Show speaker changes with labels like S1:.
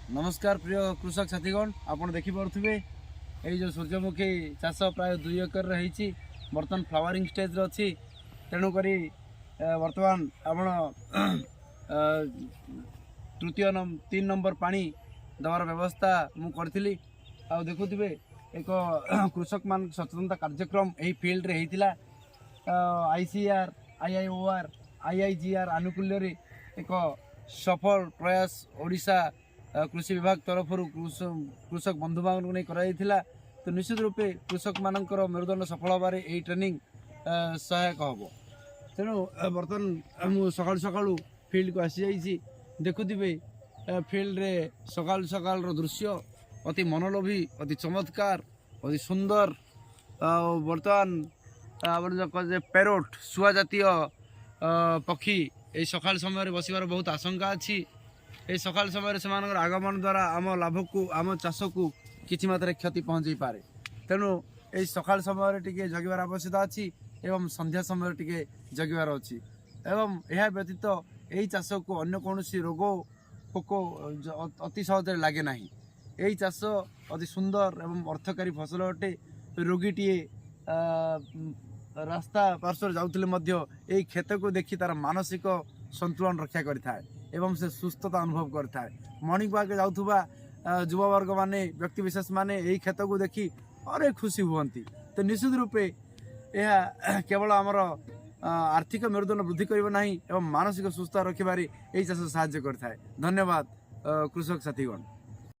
S1: नमस्कार प्रिय कृषक साथीगण आपड़ देखिपे ये सूर्यमुखी चाष प्राय 2 एकर रही बर्तमान फ्लावरिंग स्टेज अच्छी तेणुक बर्तमान आप तृतीय 3 नंबर पानी देवार व्यवस्था मुझे देखुवे एक कृषक मान सचेतनता कार्यक्रम यही फील्ड रे होता ICR IIOR IIGR आनुकूल्य एक सफल प्रयास ओडिशा कृषि विभाग तरफ कृषक बंधु मान नहीं कराइला। तो निश्चित रूपे कृषक मानकर मेरुदंड सफल होबार यही ट्रेनिंग सहायक हम। तेणु बर्तमान मुझे सकाल सकालू फील्ड को आसी जाइए देखुवे फील्ड रे सकाल सकाल दृश्य अति मनोलोभी अति चमत्कार अति सुंदर। बर्तमान पेरोट शुआ जातीय पक्षी ये सकाल समय बसबार बहुत आशंका अच्छी। ये सकाल समय से आगमन द्वारा आम लाभ को आम चाष को किसी मात्रा क्षति पहुँचे पारे। तेणु ये सकाल समय टे जगवार आवश्यकता अच्छी एवं संध्या समय टे जगवार अच्छी एवं यह व्यतीत यही चाष को अन्य कौन रोग पोक अति सहज लगे ना। यही चाष अति सुंदर एवं अर्थकारी फसल अटे। रोगीटीए रास्ता पार्श्व जाऊे खेत को देखी तार मानसिक संतुलन रक्षा करें एवं से सुस्थता अनुभव करता है। मॉर्निंग वॉक जाऊा युववर्ग माने व्यक्ति विशेष माने यही खेत को देखी अरे खुशी हुंती। तो निश्चित रूपे यह केवल आमर आर्थिक मेरुदंड वृद्धि करना एवं मानसिक सुस्थता रखिबारे यही चाष साहाय्य करता है। धन्यवाद कृषक साथीगण।